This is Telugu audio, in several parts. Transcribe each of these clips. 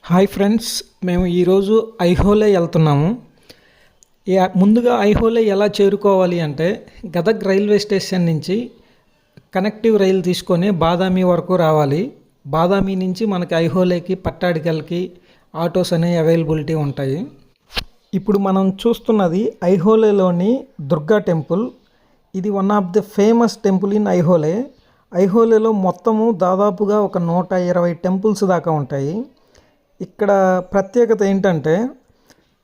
హాయ్ ఫ్రెండ్స్, మేము ఈరోజు ఐహోలే వెళ్తున్నాము. ముందుగా ఐహోలే ఎలా చేరుకోవాలి అంటే గదగ్ రైల్వే స్టేషన్ నుంచి కనెక్టివ్ రైలు తీసుకొని బాదామి వరకు రావాలి. బాదామి నుంచి మనకి ఐహోలేకి పట్టాడికల్కి ఆటోస్ అనేవి అవైలబిలిటీ ఉంటాయి. ఇప్పుడు మనం చూస్తున్నది ఐహోలేలోని దుర్గా టెంపుల్. ఇది one of the famous temple in Aihole. ఐహోలేలో మొత్తము దాదాపుగా ఒక 120 టెంపుల్స్ దాకా ఉంటాయి. ఇక్కడ ప్రత్యేకత ఏంటంటే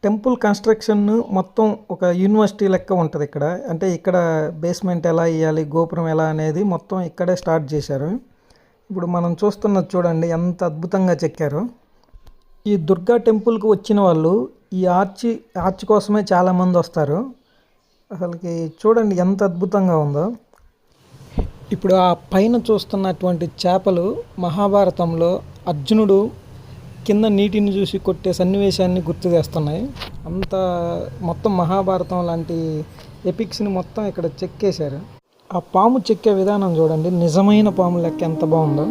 టెంపుల్ కన్స్ట్రక్షన్ మొత్తం ఒక యూనివర్సిటీ లెక్క ఉంటుంది ఇక్కడ. అంటే ఇక్కడ బేస్మెంట్ ఎలా వేయాలి, గోపురం ఎలా అనేది మొత్తం ఇక్కడే స్టార్ట్ చేశారు. ఇప్పుడు మనం చూస్తున్నది చూడండి ఎంత అద్భుతంగా చెక్కారు. ఈ దుర్గా టెంపుల్కి వచ్చిన వాళ్ళు ఈ ఆర్చ్ కోసమే చాలామంది వస్తారు. అసలుకి చూడండి ఎంత అద్భుతంగా ఉందో. ఇప్పుడు ఆ పైన చూస్తున్నటువంటి చేపలు మహాభారతంలో అర్జునుడు కింద నీటిని చూసి కొట్టే సన్నివేశాన్ని గుర్తు చేస్తున్నాయి. అంత మొత్తం మహాభారతం లాంటి ఎపిక్స్ని మొత్తం ఇక్కడ చెక్కేశారు. ఆ పాము చెక్కే విధానం చూడండి, నిజమైన పాము లెక్క ఎంత బాగుందో.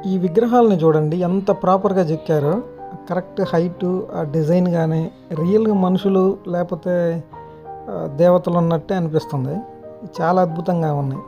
ఈ విగ్రహాలను చూడండి ఎంత ప్రాపర్గా చెక్కారో. కరెక్ట్ హైటు, ఆ డిజైన్ కానీ రియల్గా మనుషులు లేకపోతే దేవతలు ఉన్నట్టే అనిపిస్తుంది. చాలా అద్భుతంగా ఉన్నాయి.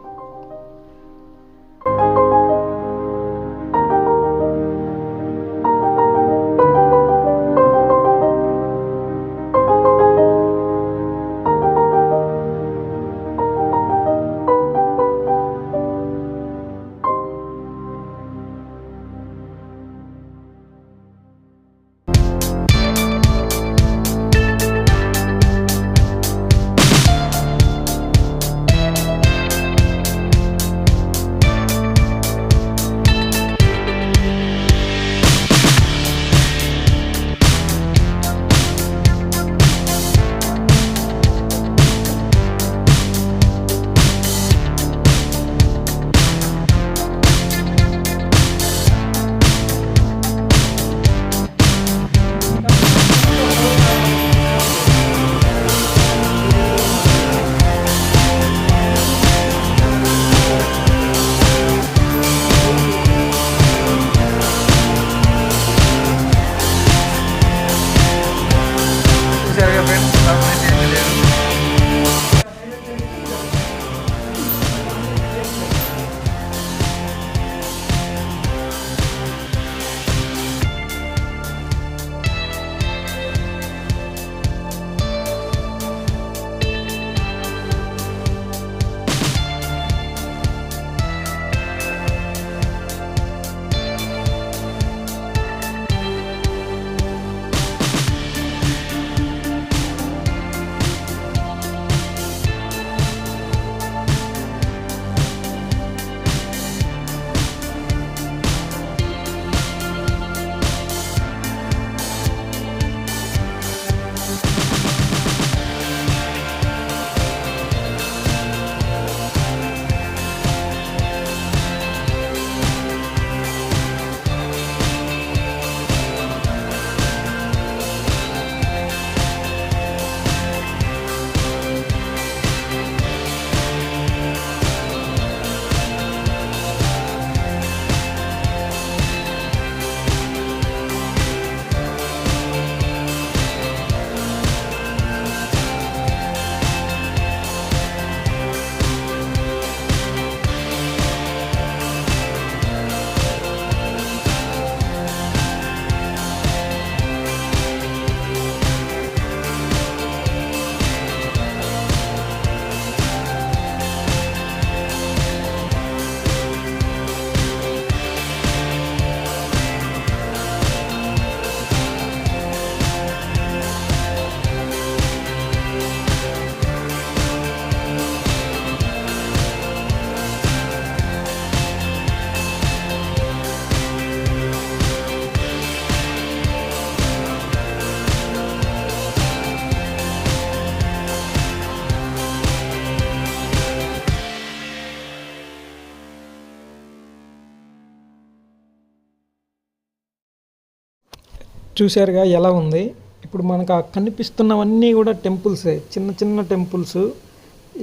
చూశారుగా ఎలా ఉంది. ఇప్పుడు మనకు ఆ కనిపిస్తున్నవన్నీ కూడా టెంపుల్సే, చిన్న చిన్న టెంపుల్స్.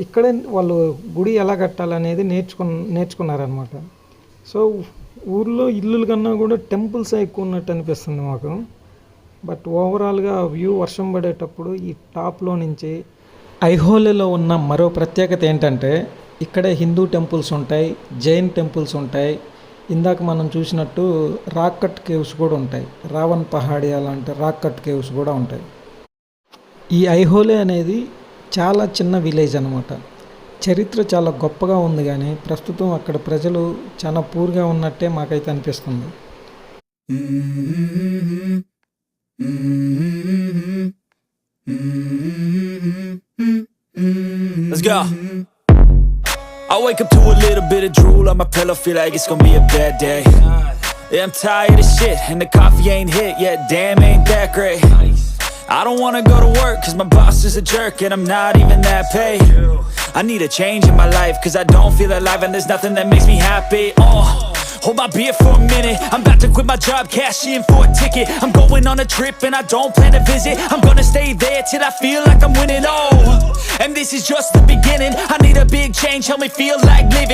ఇక్కడే వాళ్ళు గుడి ఎలా కట్టాలనేది నేర్చుకున్నారనమాట. సో ఊర్లో ఇల్లుల కన్నా కూడా టెంపుల్సే ఎక్కువ ఉన్నట్టు అనిపిస్తుంది మాకు. బట్ ఓవరాల్గా వ్యూ వర్షం పడేటప్పుడు ఈ టాప్లో నుంచి ఐహోలేలో ఉన్న మరో ప్రత్యేకత ఏంటంటే ఇక్కడే హిందూ టెంపుల్స్ ఉంటాయి, జైన్ టెంపుల్స్ ఉంటాయి. ఇందాక మనం చూసినట్టు రాక్ కట్ కేవ్స్ కూడా ఉంటాయి. రావణ్ పహాడి అలాంటి రాక్ కట్ కేవ్స్ కూడా ఉంటాయి. ఈ ఐహోలే అనేది చాలా చిన్న విలేజ్ అనమాట. చరిత్ర చాలా గొప్పగా ఉంది, కానీ ప్రస్తుతం అక్కడ ప్రజలు చాలా పూర్గా ఉన్నట్టే మాకైతే అనిపిస్తుంది. Let's go. I wake up to a little bit of drool on my pillow, feel like it's gonna be a bad day. Yeah, I'm tired of shit, and the coffee ain't hit yet, damn ain't that great. I don't wanna go to work, cause my boss is a jerk, and I'm not even that paid. I need a change in my life, cause I don't feel alive, and there's nothing that makes me happy. Hold my beer for a minute, I'm about to quit my job, cash in for a ticket. I'm going on a trip and I don't plan to visit. I'm gonna stay there till I feel like I'm winning, oh. And this is just the beginning, I need a big change, help me feel like living.